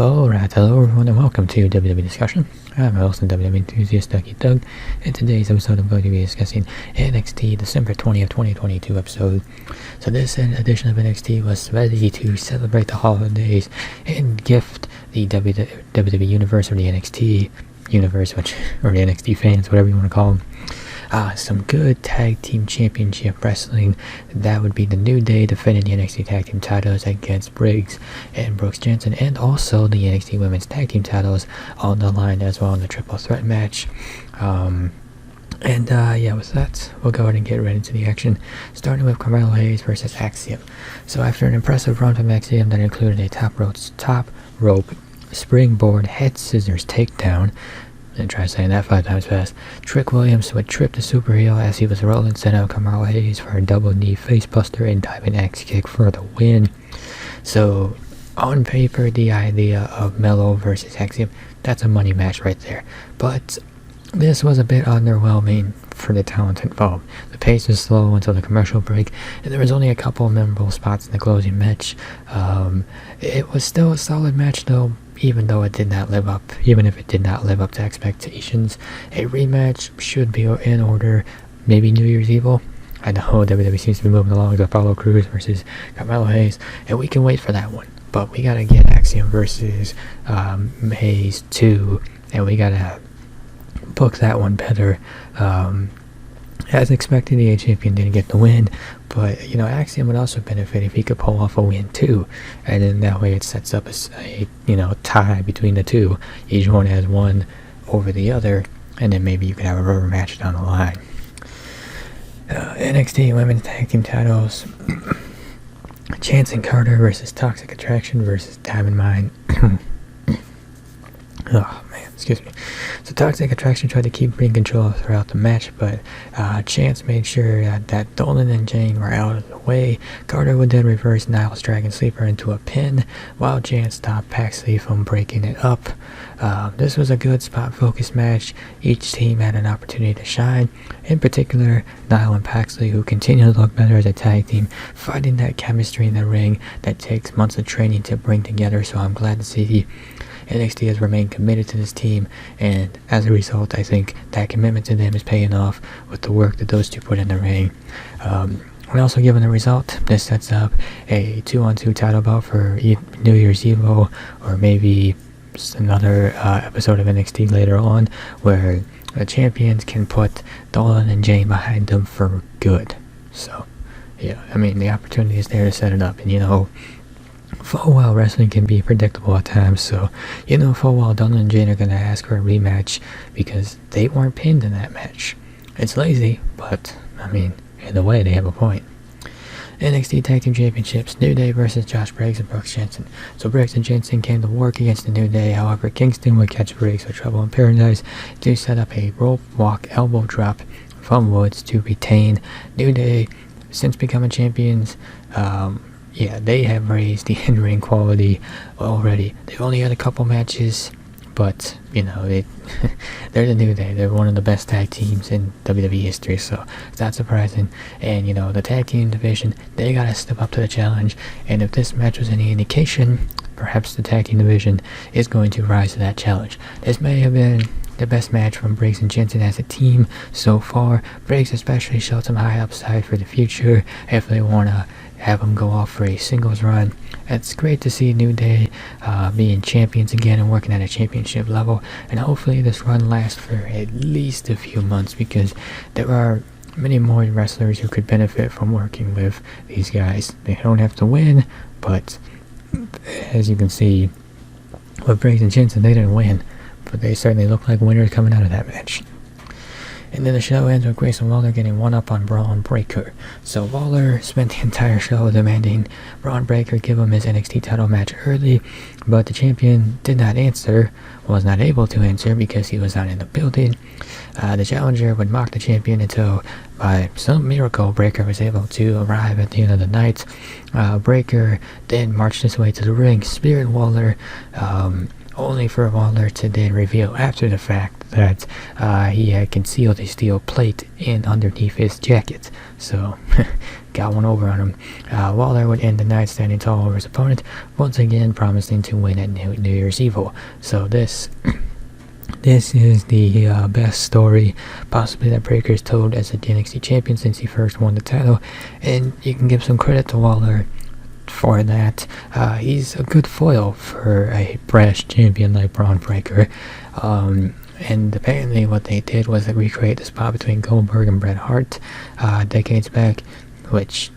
Alright, hello everyone and welcome to WWE Discussion. I'm your host and WWE enthusiast Doug. In today's episode I'm going to be discussing NXT December 20th, 2022 episode. So this edition of NXT was ready to celebrate the holidays and gift the WWE Universe or the NXT Universe, or the NXT fans, whatever you want to call them, some good tag team championship wrestling. That would be the New Day defending the NXT tag team titles against Briggs and Brooks Jensen, and also the NXT women's tag team titles on the line as well in the triple threat match. With that, we'll go ahead and get right into the action, starting with Carmelo Hayes versus Axiom. So after an impressive run from Axiom that included a top rope springboard head scissors takedown, and try saying that 5 times fast, Trick Williams would trip the superhero as he was rolling, set up Carmelo Hayes for a double knee facebuster and diving axe kick for the win. So on paper, the idea of Melo versus Axiom, that's a money match right there. But this was a bit underwhelming for the talent involved. The pace was slow until the commercial break, and there was only a couple of memorable spots in the closing match. It was still a solid match though, even if it did not live up to expectations. A rematch should be in order, maybe New Year's Evil. I know WWE seems to be moving along to Apollo Crews versus Carmelo Hayes, and we can wait for that one. But we gotta get Axiom versus Hayes too, and we gotta book that one better. As expected, the champion didn't get the win, but Axiom would also benefit if he could pull off a win too, and then that way it sets up a tie between the two. Each one has one over the other, and then maybe you could have a rubber match down the line. NXT Women's Tag Team titles: Chance and Carter versus Toxic Attraction versus Diamond Mine. Oh man, excuse me. So Toxic Attraction tried to keep ring control throughout the match, but Chance made sure that Dolan and Jane were out of the way. Carter would then reverse Niles Dragon Sleeper into a pin, while Chance stopped Paxley from breaking it up. This was a good spot-focused match. Each team had an opportunity to shine. In particular, Niles and Paxley, who continue to look better as a tag team, finding that chemistry in the ring that takes months of training to bring together. So I'm glad to see NXT has remained committed to this team, and as a result, I think that commitment to them is paying off with the work that those two put in the ring. And also, given the result, this sets up a 2-on-2 title bout for New Year's Evil, or maybe another episode of NXT later on, where the champions can put Dolan and Jane behind them for good. So, yeah, I mean, the opportunity is there to set it up, and full well wrestling can be predictable at times, so full well Dolan and Jane are going to ask for a rematch because they weren't pinned in that match. It's lazy, but I mean, in a way they have a point. NXT Tag Team Championships: New Day versus Josh Briggs and Brooks Jensen. So Briggs and Jensen came to work against the New Day. However, Kingston would catch Briggs with Trouble in Paradise to set up a rope walk elbow drop from Woods to retain. New Day, since becoming champions, they have raised the in-ring quality already. They've only had a couple matches, but they're the New Day. They're one of the best tag teams in WWE history, so it's not surprising. And the tag team division, they gotta step up to the challenge. And if this match was any indication, perhaps the tag team division is going to rise to that challenge. This may have been the best match from Briggs and Jensen as a team so far. Briggs especially showed some high upside for the future if they want to have him go off for a singles run. It's great to see New Day being champions again and working at a championship level, and hopefully this run lasts for at least a few months, because there are many more wrestlers who could benefit from working with these guys. They don't have to win, but as you can see with Briggs and Jensen, they didn't win, but they certainly look like winners coming out of that match. And then the show ends with Grayson Waller getting one up on Bron Breakker. So Waller spent the entire show demanding Bron Breakker give him his NXT title match early, but the champion was not able to answer because he was not in the building. The challenger would mock the champion until, by some miracle, Breakker was able to arrive at the end of the night. Breakker then marched his way to the ring, speared Waller, only for Waller to then reveal after the fact that he had concealed a steel plate in underneath his jacket. So, got one over on him. Waller would end the night standing tall over his opponent, once again promising to win at New Year's Evil. So this is the best story possibly that Breakker's told as a NXT champion since he first won the title, and you can give some credit to Waller for that. He's a good foil for a brash champion like Bron Breakker. And apparently what they did was they recreate the spot between Goldberg and Bret Hart decades back, which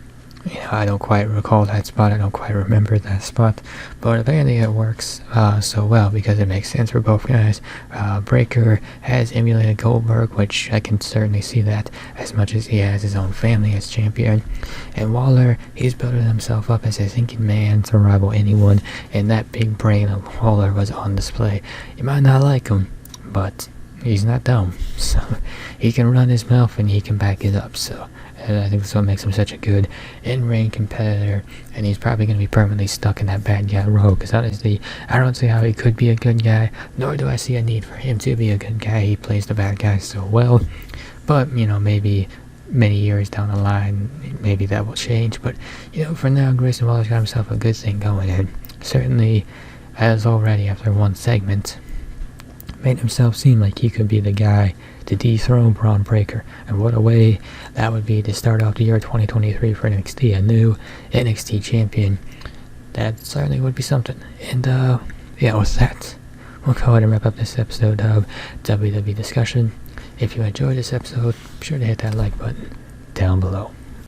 I don't quite recall that spot, I don't quite remember that spot, but apparently it works so well because it makes sense for both guys. Breakker has emulated Goldberg, which I can certainly see that, as much as he has his own family as champion. And Waller, he's building himself up as a thinking man to rival anyone, and that big brain of Waller was on display. You might not like him, but he's not dumb, so he can run his mouth and he can back it up. So I think that's what makes him such a good in-ring competitor, and he's probably going to be permanently stuck in that bad guy role, because honestly, I don't see how he could be a good guy, nor do I see a need for him to be a good guy. He plays the bad guy so well, but, maybe many years down the line, maybe that will change, but, for now, Grayson Waller's got himself a good thing going, and certainly, as already after one segment, made himself seem like he could be the guy to dethrone Bron Breakker, and what a way that would be to start off the year 2023 for NXT, a new NXT champion. That certainly would be something. And with that, we'll go ahead and wrap up this episode of WWE Discussion. If you enjoyed this episode, be sure to hit that like button down below.